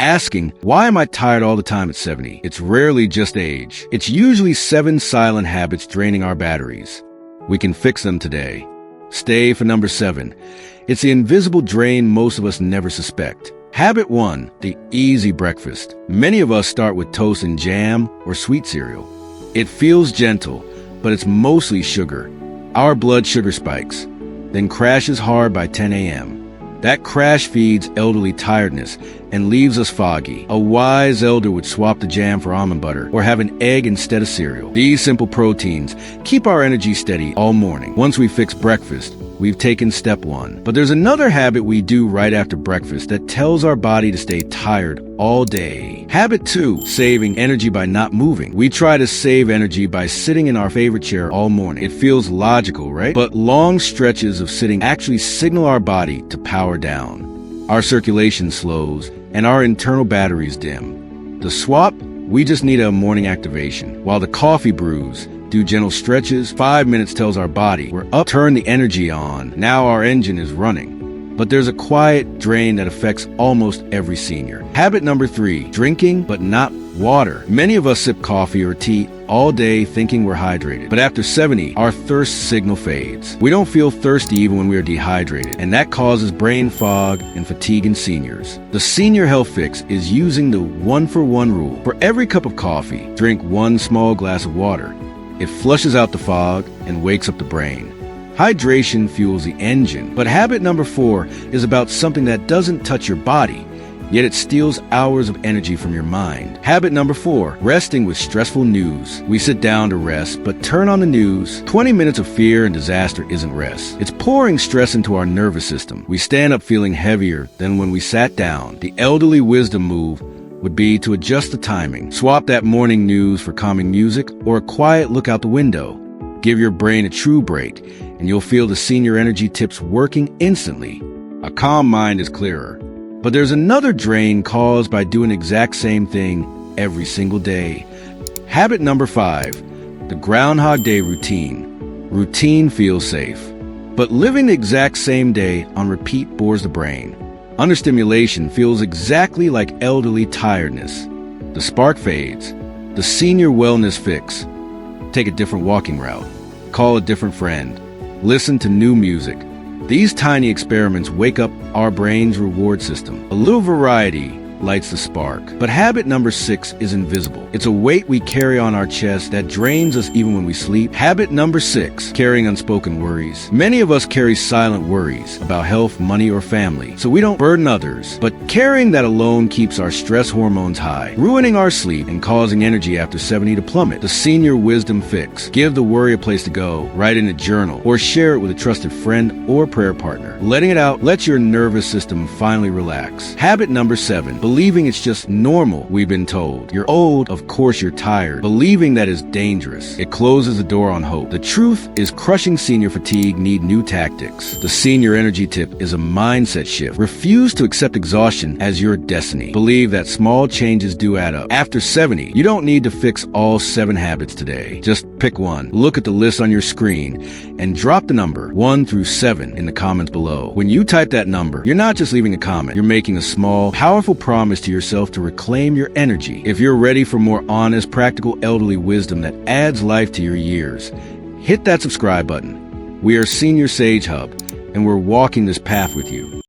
asking, why am I tired all the time at 70? It's rarely just age. It's usually 7 silent habits draining our batteries. We can fix them today. Stay for number 7. It's the invisible drain most of us never suspect. Habit 1, the easy breakfast. Many of us start with toast and jam or sweet cereal. It feels gentle, but it's mostly sugar. Our blood sugar spikes, then crashes hard by 10 a.m. That crash feeds elderly tiredness and leaves us foggy. A wise elder would swap the jam for almond butter or have an egg instead of cereal. These simple proteins keep our energy steady all morning. Once we fix breakfast, we've taken step 1. But there's another habit we do right after breakfast that tells our body to stay tired all day. Habit 2, saving energy by not moving. We try to save energy by sitting in our favorite chair all morning. It feels logical, right? But long stretches of sitting actually signal our body to power down. Our circulation slows and our internal batteries dim. The swap, we just need a morning activation. While the coffee brews, do gentle stretches, 5 minutes tells our body we're up, turn the energy on. Now our engine is running. But there's a quiet drain that affects almost every senior. Habit number 3, drinking but not water. Many of us sip coffee or tea all day thinking we're hydrated. But after 70, our thirst signal fades. We don't feel thirsty even when we are dehydrated, and that causes brain fog and fatigue in seniors. The senior health fix is using the 1-for-1 rule. For every cup of coffee, drink 1 small glass of water. It flushes out the fog and wakes up the brain. Hydration fuels the engine. But habit number 4 is about something that doesn't touch your body, yet it steals hours of energy from your mind. Habit number 4, resting with stressful news. We sit down to rest, but turn on the news. 20 minutes of fear and disaster isn't rest. It's pouring stress into our nervous system. We stand up feeling heavier than when we sat down. The elderly wisdom move would be to adjust the timing. Swap that morning news for calming music or a quiet look out the window. Give your brain a true break, and you'll feel the senior energy tips working instantly. A calm mind is clearer. But there's another drain caused by doing the exact same thing every single day. Habit number 5, the Groundhog Day routine. Routine feels safe, but living the exact same day on repeat bores the brain. Understimulation feels exactly like elderly tiredness. The spark fades. The senior wellness fix. Take a different walking route. Call a different friend. Listen to new music. These tiny experiments wake up our brain's reward system. A little variety lights the spark. But habit number 6 is invisible. It's a weight we carry on our chest that drains us even when we sleep. Habit number 6, carrying unspoken worries. Many of us carry silent worries about health, money, or family, so we don't burden others. But carrying that alone keeps our stress hormones high, ruining our sleep and causing energy after 70 to plummet. The senior wisdom fix. Give the worry a place to go. Write in a journal or share it with a trusted friend or prayer partner. Letting it out lets your nervous system finally relax. Habit number 7, believing it's just normal. We've been told you're old, of course you're tired. Believing that is dangerous. It closes the door on hope. The truth is crushing senior fatigue need new tactics. The senior energy tip is a mindset shift. Refuse to accept exhaustion as your destiny. Believe that small changes do add up. After 70, you don't need to fix all 7 habits today. Just pick one. Look at the list on your screen and drop the number 1 through 7 in the comments below. When you type that number, you're not just leaving a comment. You're making a small, powerful promise to yourself to reclaim your energy. If you're ready for more honest, practical elderly wisdom that adds life to your years, hit that subscribe button. We are Senior Sage Hub, and we're walking this path with you.